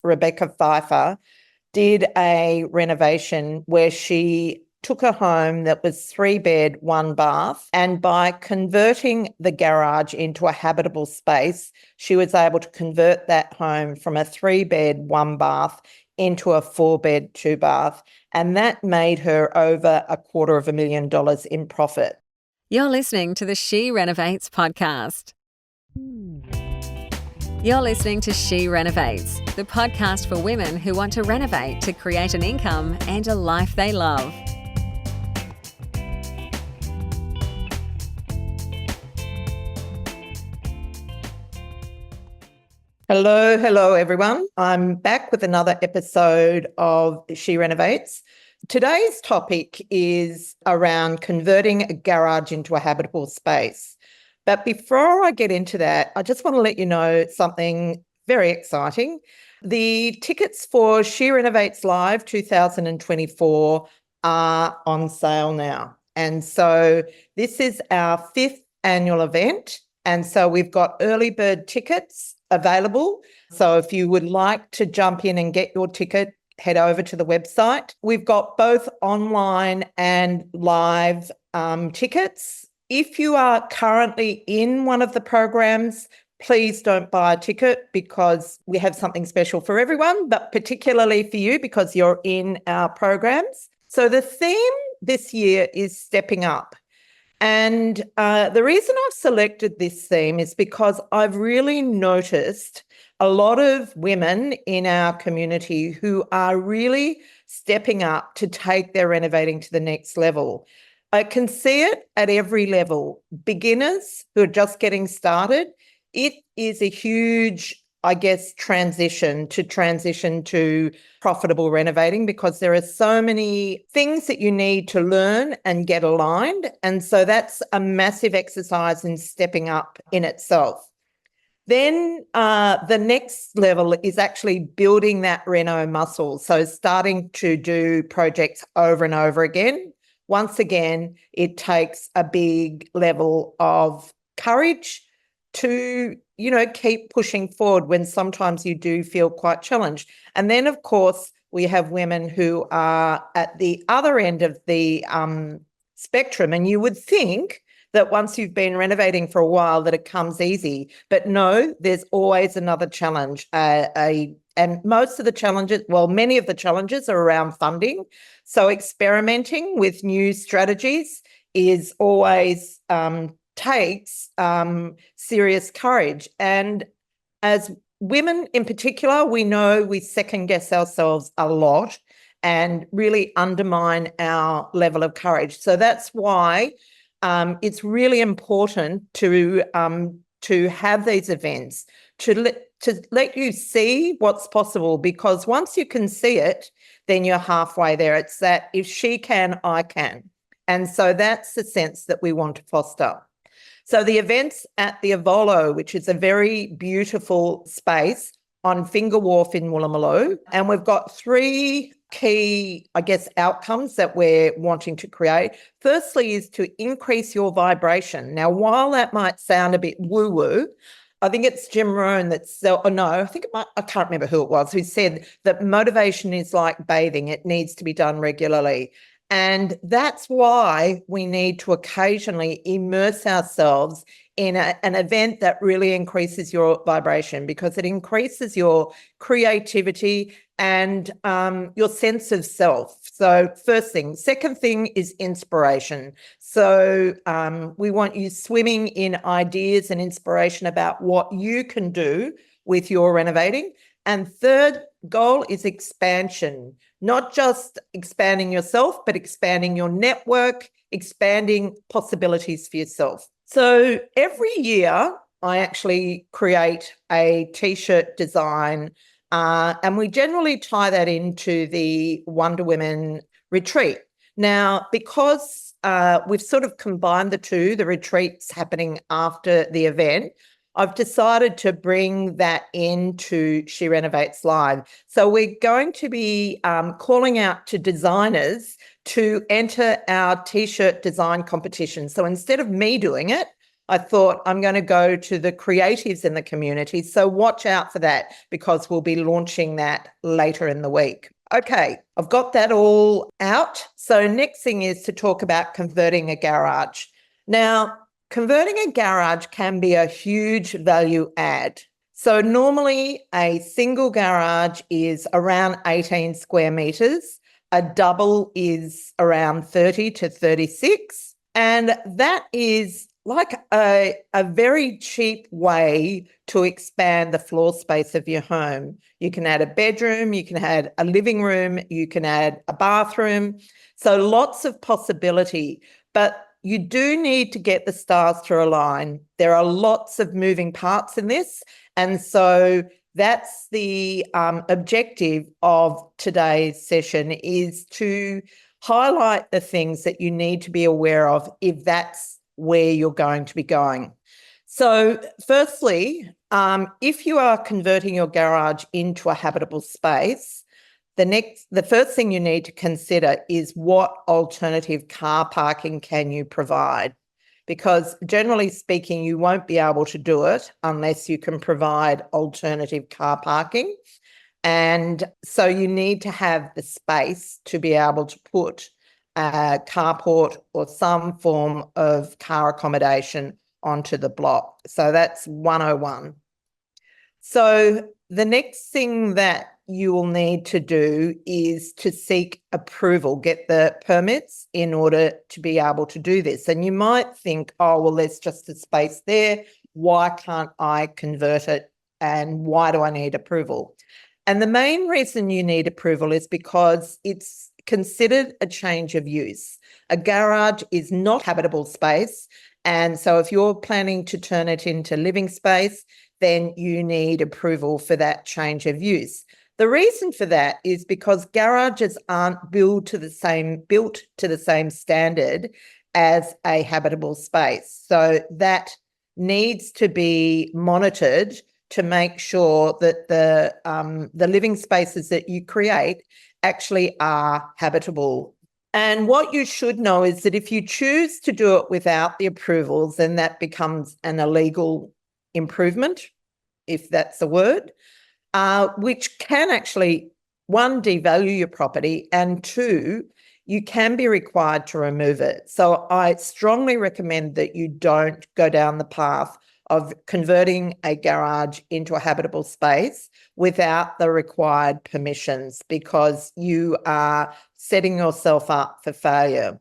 Rebecca Pfeiffer, did a renovation where she took a home that was 3-bed, 1-bath, and by converting the garage into a habitable space, she was able to convert that home from a 3-bed, 1-bath into a 4-bed, 2-bath, and that made her over $250,000 in profit. You're listening to the She Renovates podcast. You're listening to She Renovates, the podcast for women who want to renovate to create an income and a life they love. Hello, everyone. I'm back with another episode of She Renovates. Today's topic is around converting a garage into a habitable space. But before I get into that, I just want to let you know something very exciting. The tickets for She Renovates Live 2024 are on sale now. And so this is our 5th annual event. And so we've got early bird tickets available. So if you would like to jump in and get your ticket, head over to the website. We've got both online and live tickets. If you are currently in one of the programs, please don't buy a ticket because we have something special for everyone, but particularly for you because you're in our programs. So the theme this year is stepping up. And the reason I've selected this theme is because I've really noticed a lot of women in our community who are really stepping up to take their renovating to the next level. I can see it at every level. Beginners who are just getting started, it is a huge, transition to profitable renovating because there are so many things that you need to learn and get aligned. And so that's a massive exercise in stepping up in itself. Then the next level is actually building that reno muscle. So starting to do projects over and over again. Once again, it takes a big level of courage to, keep pushing forward when sometimes you do feel quite challenged. And then, of course, we have women who are at the other end of the spectrum. And you would think that once you've been renovating for a while that it comes easy. But no, there's always another challenge. And most of the challenges, many of the challenges are around funding. So experimenting with new strategies is always takes serious courage. And as women in particular, we know we second guess ourselves a lot and really undermine our level of courage. So that's why it's really important to have these events, to let you see what's possible, because once you can see it, then you're halfway there. It's that if she can, I can. And so that's the sense that we want to foster. So the event's at the Avolo, which is a very beautiful space on Finger Wharf in Woolloomooloo. And we've got 3 key, outcomes that we're wanting to create. Firstly is to increase your vibration. Now, while that might sound a bit woo-woo, I think it's Jim Rohn I can't remember who it was, who said that motivation is like bathing. It needs to be done regularly. And that's why we need to occasionally immerse ourselves in an event that really increases your vibration, because it increases your creativity and your sense of self. So first thing. Second thing is inspiration. So we want you swimming in ideas and inspiration about what you can do with your renovating. And third goal is expansion, not just expanding yourself, but expanding your network, expanding possibilities for yourself. So every year I actually create a T-shirt design and we generally tie that into the Wonder Women retreat. Now, because we've sort of combined the two, the retreat's happening after the event, I've decided to bring that into She Renovates Live. So we're going to be calling out to designers to enter our T-shirt design competition. So instead of me doing it, I thought I'm going to go to the creatives in the community. So watch out for that because we'll be launching that later in the week. Okay, I've got that all out. So next thing is to talk about converting a garage. Now, converting a garage can be a huge value add. So normally a single garage is around 18 square metres. A double is around 30 to 36. And that is like a very cheap way to expand the floor space of your home. You can add a bedroom, you can add a living room, you can add a bathroom. So lots of possibility, but you do need to get the stars to align. There are lots of moving parts in this. And so that's the objective of today's session, is to highlight the things that you need to be aware of if that's where you're going to be going. So firstly, if you are converting your garage into a habitable space, the first thing you need to consider is what alternative car parking can you provide? Because generally speaking, you won't be able to do it unless you can provide alternative car parking. And so you need to have the space to be able to put a carport or some form of car accommodation onto the block. So that's 101. So the next thing that you will need to do is to seek approval, get the permits in order to be able to do this. And you might think, oh, well, there's just a space there. Why can't I convert it? And why do I need approval? And the main reason you need approval is because it's considered a change of use. A garage is not habitable space. And so if you're planning to turn it into living space, then you need approval for that change of use. The reason for that is because garages aren't built to the same standard as a habitable space. So that needs to be monitored to make sure that the living spaces that you create actually are habitable. And what you should know is that if you choose to do it without the approvals, then that becomes an illegal improvement, if that's a word, which can actually, one, devalue your property, and two, you can be required to remove it. So I strongly recommend that you don't go down the path of converting a garage into a habitable space without the required permissions, because you are setting yourself up for failure.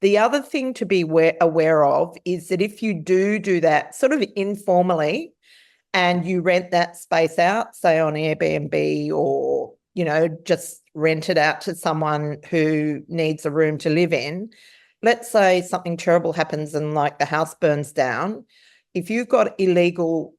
The other thing to be aware of is that if you do that sort of informally and you rent that space out, say on Airbnb, or, just rent it out to someone who needs a room to live in, let's say something terrible happens and like the house burns down. If you've got illegal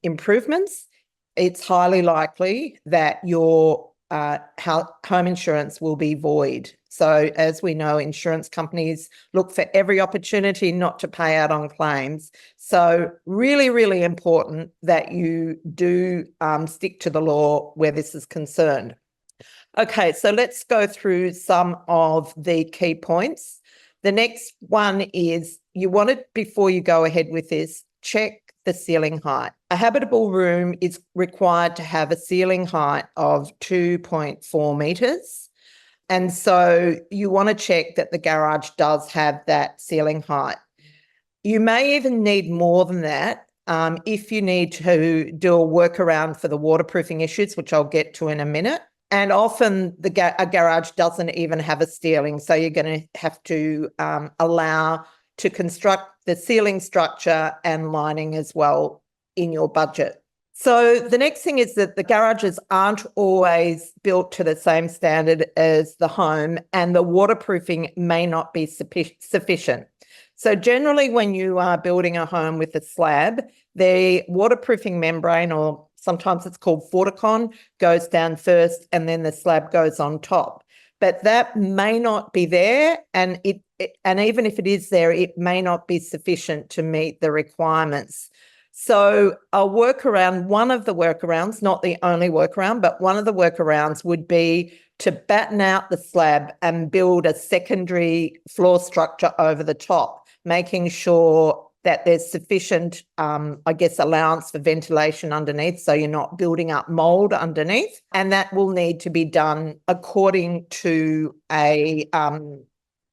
improvements, it's highly likely that your home insurance will be void. So as we know, insurance companies look for every opportunity not to pay out on claims. So really, really important that you do stick to the law where this is concerned. Okay, so let's go through some of the key points. The next one is you want to, before you go ahead with this, check the ceiling height. A habitable room is required to have a ceiling height of 2.4 metres. And so you want to check that the garage does have that ceiling height. You may even need more than that if you need to do a workaround for the waterproofing issues, which I'll get to in a minute. And often a garage doesn't even have a ceiling, so you're going to have to allow to construct the ceiling structure and lining as well in your budget. So the next thing is that the garages aren't always built to the same standard as the home, and the waterproofing may not be sufficient. So generally when you are building a home with a slab, the waterproofing membrane, or sometimes it's called Forticon, goes down first and then the slab goes on top. But that may not be there, and even if it is there, it may not be sufficient to meet the requirements. So one of the workarounds, not the only workaround, but one of the workarounds would be to batten out the slab and build a secondary floor structure over the top, making sure that there's sufficient, allowance for ventilation underneath, so you're not building up mold underneath. And that will need to be done according to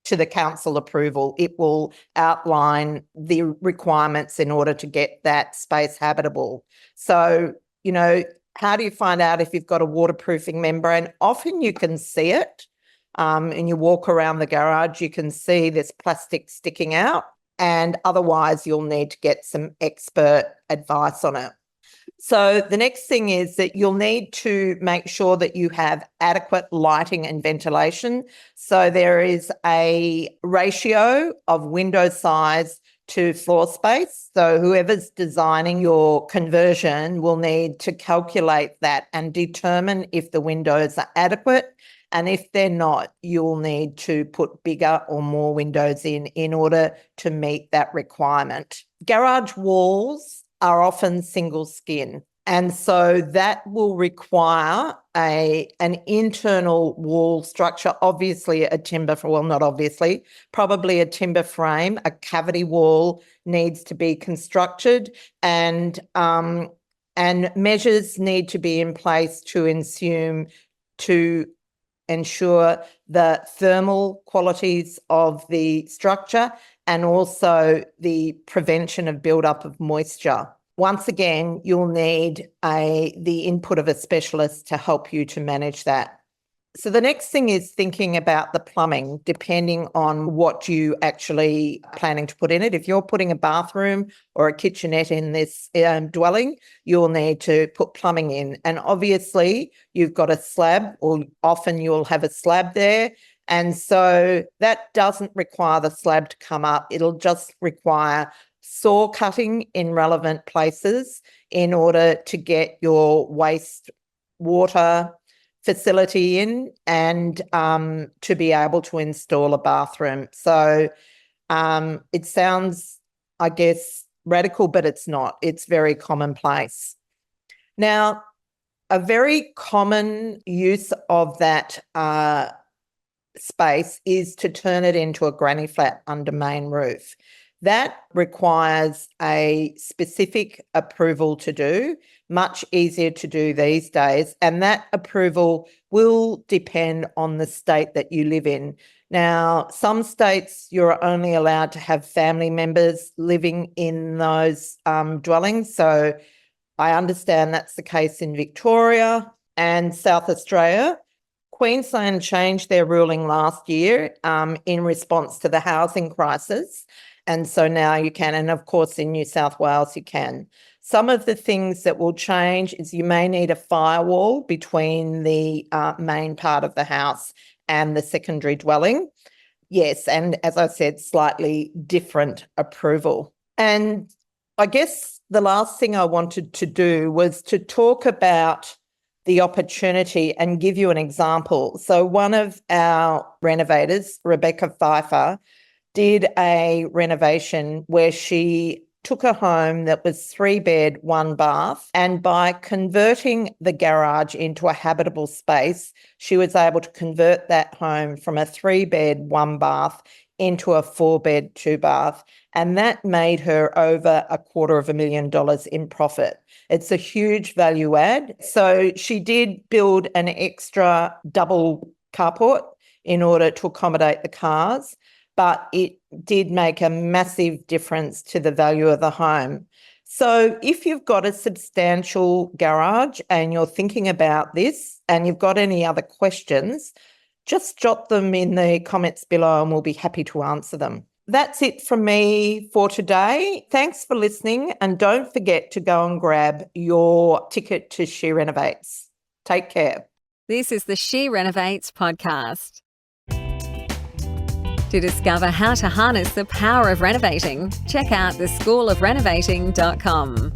to the council approval. It will outline the requirements in order to get that space habitable. So, how do you find out if you've got a waterproofing membrane? Often you can see it, and you walk around the garage, you can see this plastic sticking out. And otherwise, you'll need to get some expert advice on it. So the next thing is that you'll need to make sure that you have adequate lighting and ventilation. So there is a ratio of window size to floor space. So whoever's designing your conversion will need to calculate that and determine if the windows are adequate. And if they're not, you'll need to put bigger or more windows in order to meet that requirement. Garage walls are often single skin. And so that will require an internal wall structure, obviously probably a timber frame. A cavity wall needs to be constructed, and measures need to be in place to ensure the thermal qualities of the structure and also the prevention of buildup of moisture. Once again, you'll need the input of a specialist to help you to manage that. So the next thing is thinking about the plumbing, depending on what you actually planning to put in it. If you're putting a bathroom or a kitchenette in this dwelling, you'll need to put plumbing in. And obviously, you've got a slab, or often you'll have a slab there. And so that doesn't require the slab to come up. It'll just require saw cutting in relevant places in order to get your waste water facility in and to be able to install a bathroom. So it sounds, I guess, radical, but it's not. It's very commonplace. Now, a very common use of that space is to turn it into a granny flat under main roof. That requires a specific approval to do, much easier to do these days, and that approval will depend on the state that you live in. Now, some states you're only allowed to have family members living in those dwellings, so I understand that's the case in Victoria and South Australia. Queensland changed their ruling last year in response to the housing crisis. And so now you can, and of course in New South Wales you can. Some of the things that will change is you may need a firewall between the main part of the house and the secondary dwelling. Yes, and as I said, slightly different approval. And I guess the last thing I wanted to do was to talk about the opportunity and give you an example. So one of our renovators, Rebecca Pfeiffer, did a renovation where she took a home that was 3-bed, 1-bath, and by converting the garage into a habitable space, she was able to convert that home from a 3-bed, 1-bath into a 4-bed, 2-bath, and that made her over $250,000 in profit. It's a huge value add. So she did build an extra double carport in order to accommodate the cars, but it did make a massive difference to the value of the home. So if you've got a substantial garage and you're thinking about this and you've got any other questions, just jot them in the comments below and we'll be happy to answer them. That's it from me for today. Thanks for listening, and don't forget to go and grab your ticket to She Renovates. Take care. This is the She Renovates podcast. To discover how to harness the power of renovating, check out theschoolofrenovating.com.